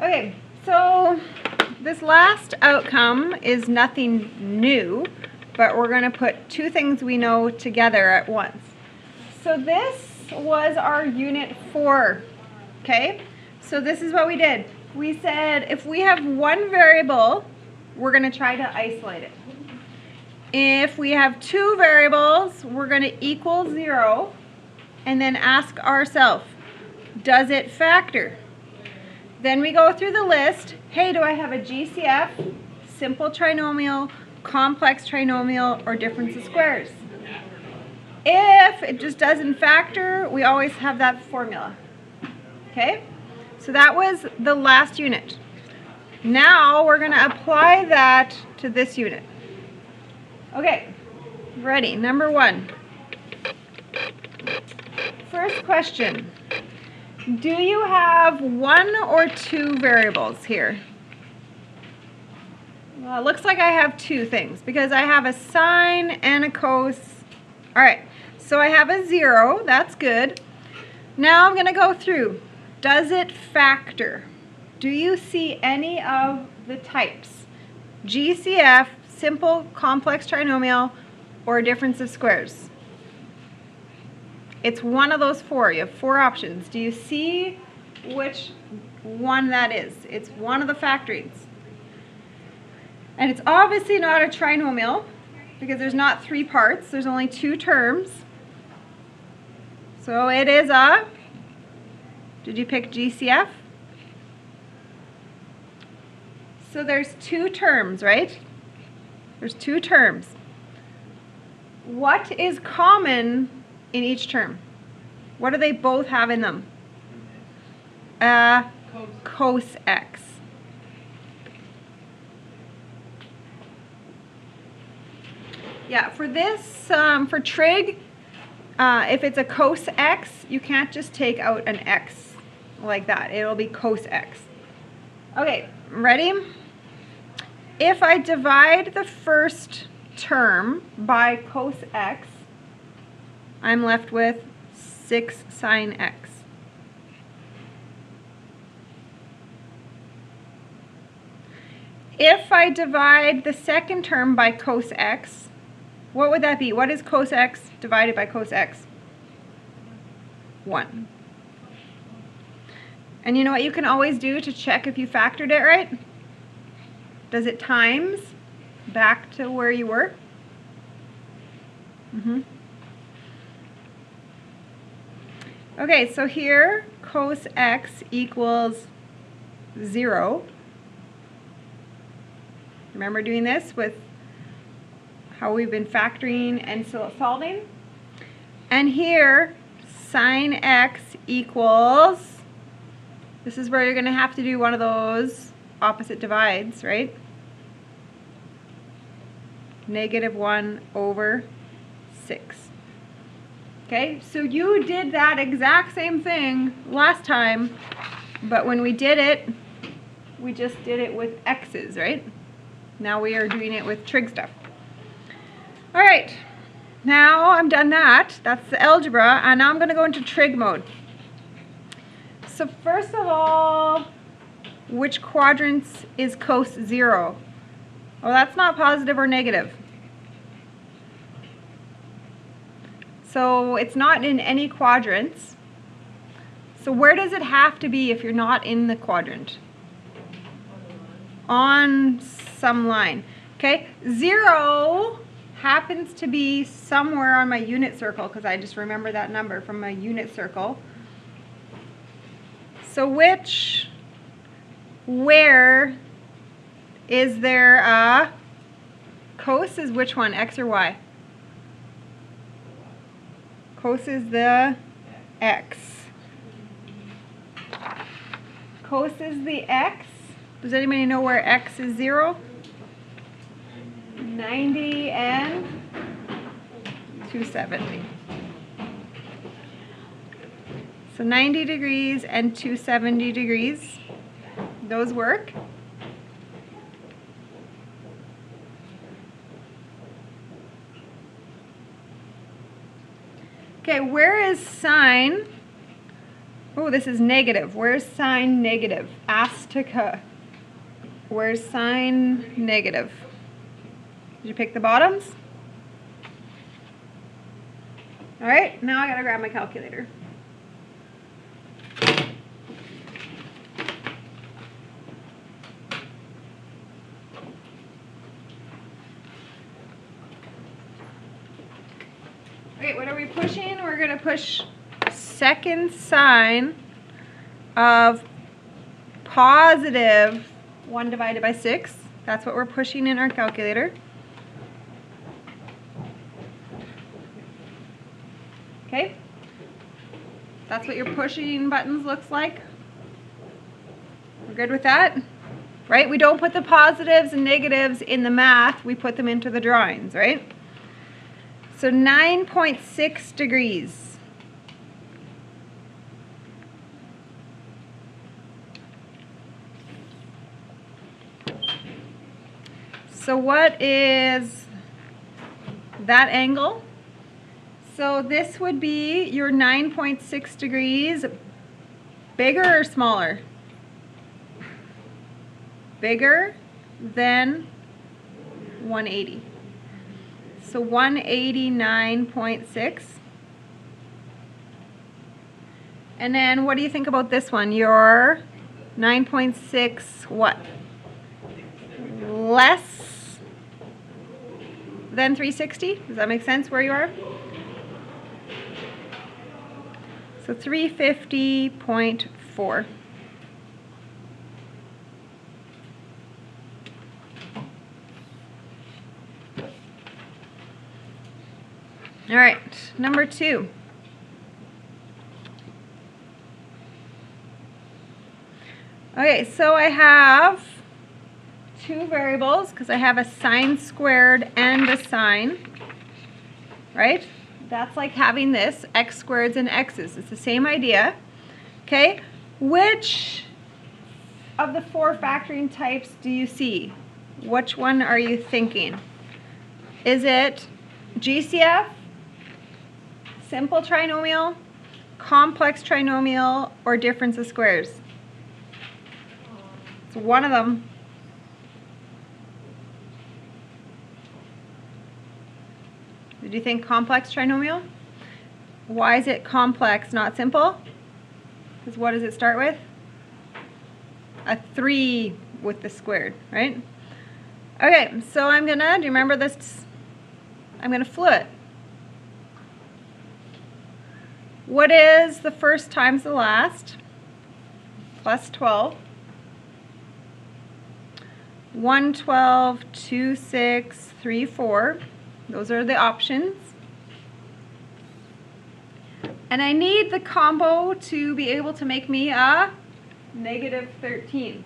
Okay, so this last outcome is nothing new, but we're going to put two things we know together at once. So this was our unit 4, okay? So this is what we did. We said if we have one variable, we're going to try to isolate it. If we have two variables, we're going to equal 0 and then ask ourselves, does it factor? Then we go through the list. Hey, do I have a GCF, simple trinomial, complex trinomial, or difference of squares? If it just doesn't factor, we always have that formula. Okay? So that was the last unit. Now we're going to apply that to this unit. Okay, ready? Number 1. First question. Do you have 1 or 2 variables here? Well, it looks like I have 2 things because I have a sine and a cos. All right, so I have a 0. That's good. Now I'm going to go through. Does it factor? Do you see any of the types? GCF, simple complex trinomial, or difference of squares? It's one of those 4. You have 4 options. Do you see which one that is? It's one of the factorings. And it's obviously not a trinomial because there's not 3 parts. There's only 2 terms. So it is a, did you pick GCF? So there's 2 terms, right? There's 2 terms. What is common in each term? What do they both have in them? Cos x. Yeah, for this, for trig, if it's a cos x, you can't just take out an x like that. It'll be cos x. Okay, ready? If I divide the first term by cos x, I'm left with 6 sine x. If I divide the second term by cos x, what would that be? What is cos x divided by cos x? 1. And you know what you can always do to check if you factored it right? Does it times back to where you were? Okay, so here cos x equals 0. Remember doing this with how we've been factoring and solving? And here sine x equals, this is where you're going to have to do one of those opposite divides, right? -1/6. Okay, so you did that exact same thing last time, but when we did it, we just did it with x's, right? Now we are doing it with trig stuff. All right, now I'm done that. That's the algebra, and now I'm going to go into trig mode. So first of all, which quadrants is cos 0? Well, that's not positive or negative. So it's not in any quadrants. So where does it have to be if you're not in the quadrant? On some line. Okay, 0 happens to be somewhere on my unit circle because I just remember that number from my unit circle. So where is there a cos is which one, x or y? Cos is the x. Cos is the x. Does anybody know where x is 0? 90 and 270. So 90 degrees and 270 degrees. Those work. Okay, where is sine Oh, this is negative. Where's sign negative? Astica. Where's sign negative? Did you pick the bottoms? All right, now I gotta grab my calculator. Okay, what are we pushing? We're gonna push second sign of positive 1 divided by 6. That's what we're pushing in our calculator. Okay? That's what your pushing buttons looks like. We're good with that? Right? We don't put the positives and negatives in the math, we put them into the drawings, right? So 9.6 degrees. So what is that angle? So this would be your 9.6 degrees, bigger or smaller? Bigger than 180. So 189.6. And then what do you think about this one? Your 9.6 what? Less than 360? Does that make sense where you are? So 350.4. All right, number 2. Okay, so I have 2 variables because I have a sine squared and a sine, right? That's like having this, x squareds and x's. It's the same idea. Okay, which of the 4 factoring types do you see? Which one are you thinking? Is it GCF, simple trinomial, complex trinomial, or difference of squares? It's one of them. Did you think complex trinomial? Why is it complex, not simple? Because what does it start with? A 3 with the squared, right? Okay, so I'm gonna, do you remember this? I'm gonna flip it. What is the first times the last? Plus 12. 112, 2, 6, 3, 4. Those are the options. And I need the combo to be able to make me a negative 13.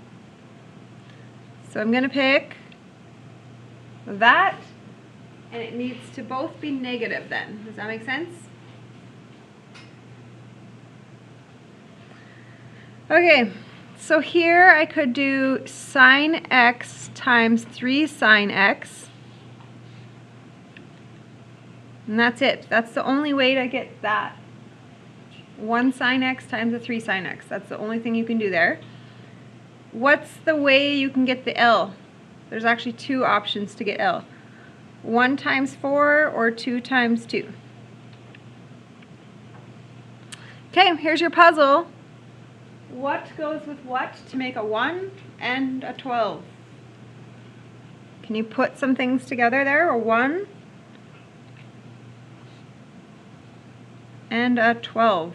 So I'm going to pick that, and it needs to both be negative then. Does that make sense? Okay, so here I could do sine x times 3 sine x. And that's it. That's the only way to get that. 1 sine x times a 3 sine x. That's the only thing you can do there. What's the way you can get the L? There's actually 2 options to get L. 1 times 4 or 2 times 2. Okay, here's your puzzle. What goes with what to make a 1 and a 12? Can you put some things together there? A 1 and a 12.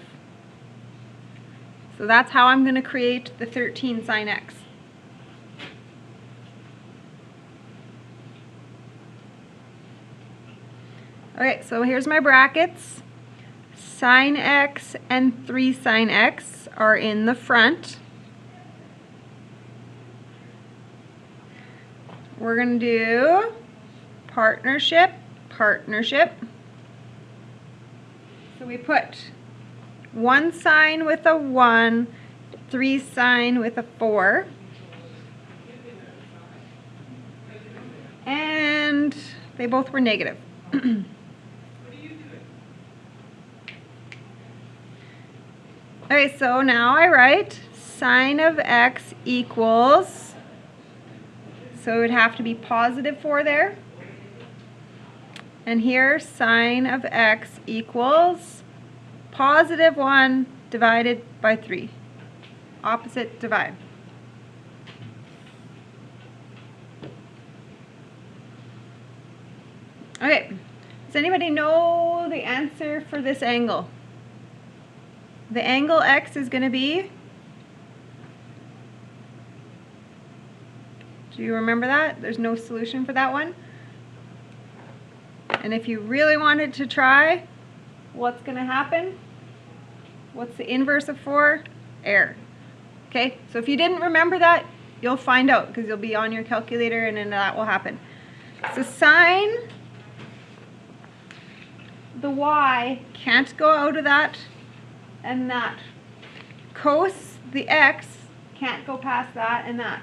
So that's how I'm going to create the 13 sine x. Okay, so here's my brackets. Sine x and 3 sine x are in the front. We're going to do partnership, partnership. So we put 1 sine with a 1, 3 sine with a 4. And they both were negative. Okay, so now I write sine of x equals, so it would have to be positive 4 there. And here sine of x equals positive 1 divided by 3. Opposite divide. Okay, does anybody know the answer for this angle? The angle x is going to be, do you remember that? There's no solution for that one. And if you really wanted to try, what's going to happen? What's the inverse of 4? Error. Okay, so if you didn't remember that, you'll find out because you'll be on your calculator and then that will happen. So sine the y can't go out of that and that. Cos the x can't go past that and that.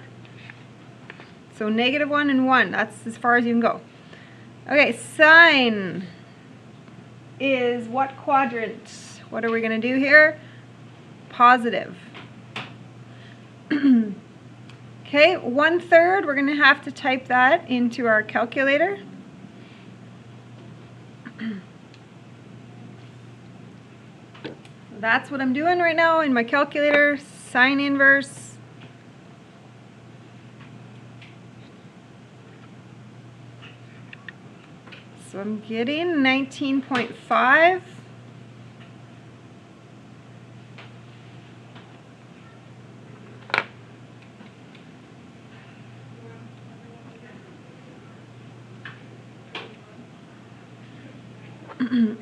So -1 and 1, that's as far as you can go. Okay, sine is what quadrant? What are we going to do here? Positive. Okay, 1/3, we're going to have to type that into our calculator. That's what I'm doing right now in my calculator, sine inverse. So I'm getting 19.5.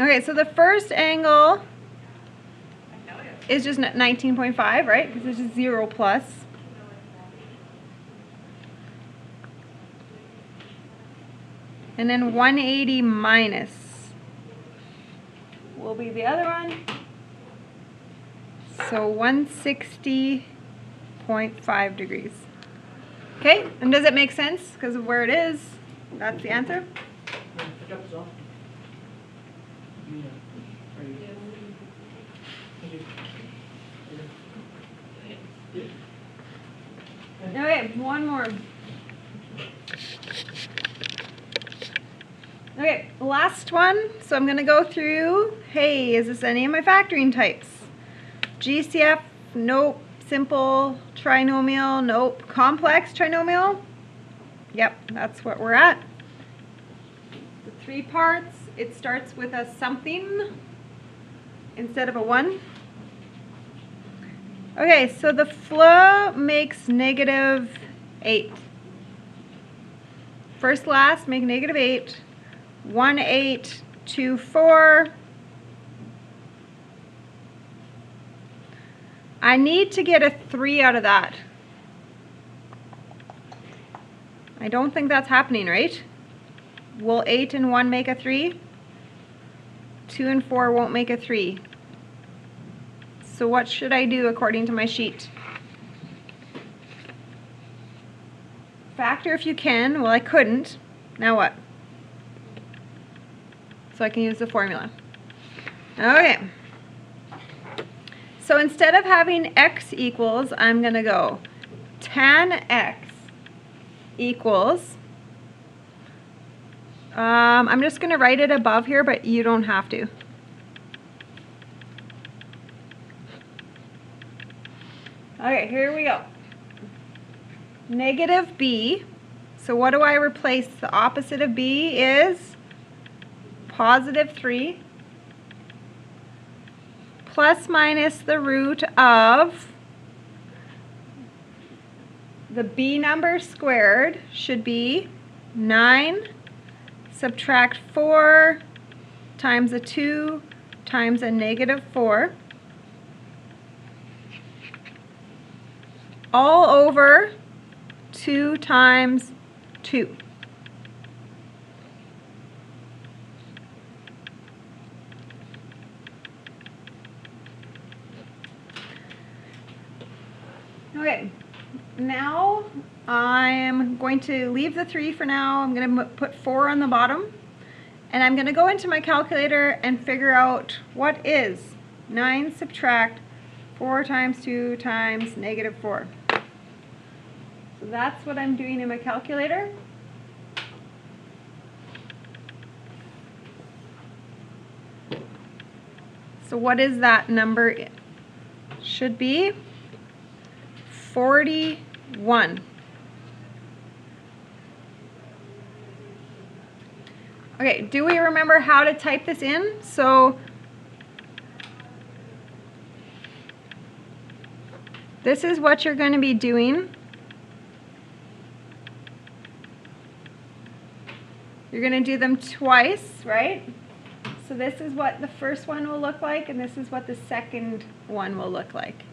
Okay, so the first angle is just 19.5, right? Because it's just 0 plus. And then 180 minus will be the other one. So 160.5 degrees. Okay, and does it make sense? Because of where it is, that's the answer. Okay, one more. Okay, last one. So I'm going to go through, hey, is this any of my factoring types? GCF, nope. Simple trinomial, nope. Complex trinomial, yep, that's what we're at. The 3 parts, it starts with a something instead of a 1. Okay, so the flow makes -8. First, last, make -8. 1, 8, 2, 4. I need to get a 3 out of that. I don't think that's happening, right? Will 8 and 1 make a 3? 2 and 4 won't make a 3. So what should I do according to my sheet? Factor if you can. Well, I couldn't. Now what? So I can use the formula. Okay. So instead of having x equals, I'm going to go tan x equals, I'm just going to write it above here, but you don't have to. Okay, here we go. -b. So what do I replace? The opposite of b is +3 plus minus the root of the b number squared should be 9 subtract 4 times a 2 times a -4 all over 2 times 2. Okay, now I'm going to leave the 3 for now. I'm going to put 4 on the bottom. And I'm going to go into my calculator and figure out what is 9 subtract 4 times 2 times negative 4. So that's what I'm doing in my calculator. So what is that number? Should be 41. Okay, do we remember how to type this in? So this is what you're going to be doing. You're going to do them twice, right? So this is what the first one will look like, and this is what the second one will look like.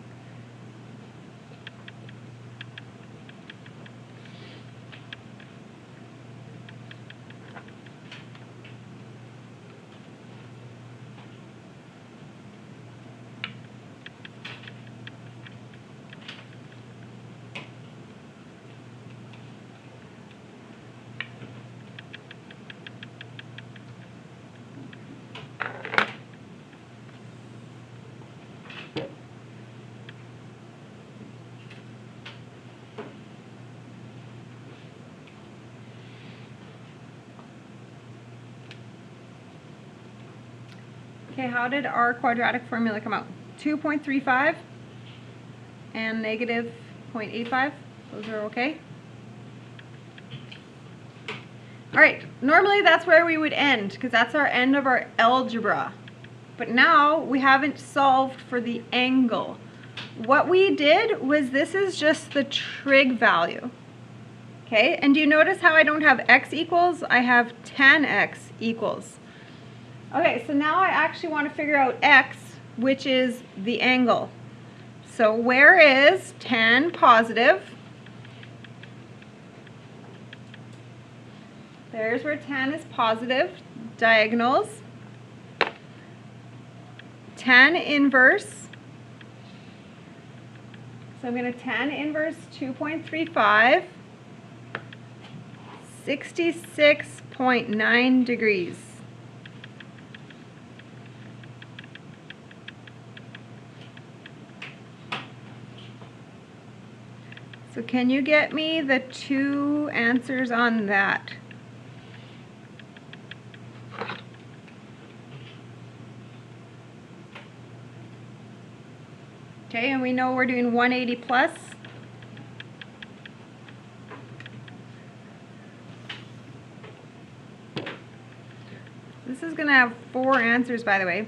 Okay, how did our quadratic formula come out? 2.35 and negative 0.85. Those are okay. All right, normally that's where we would end because that's our end of our algebra. But now we haven't solved for the angle. What we did was this is just the trig value. Okay, and do you notice how I don't have x equals? I have tan x equals. Okay, so now I actually want to figure out x, which is the angle. So where is tan positive? There's where tan is positive, diagonals. Tan inverse. So I'm going to tan inverse 2.35, 66.9 degrees. So can you get me the two answers on that? Okay, and we know we're doing 180 plus. This is going to have 4 answers, by the way.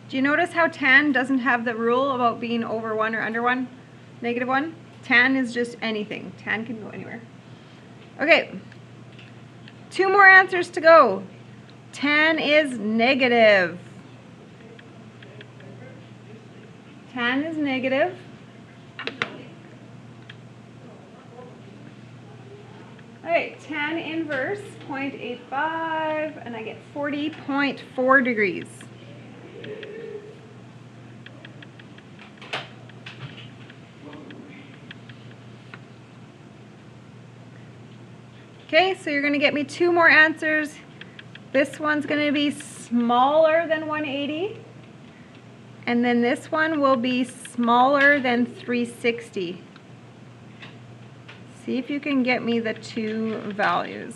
Do you notice how tan doesn't have the rule about being over 1 or under 1? Negative 1? Tan is just anything. Tan can go anywhere. Okay, 2 more answers to go. Tan is negative. Tan is negative. Alright, tan inverse 0.85, and I get 40.4 degrees. Okay, so you're going to get me 2 more answers. This one's going to be smaller than 180. And then this one will be smaller than 360. See if you can get me the 2 values.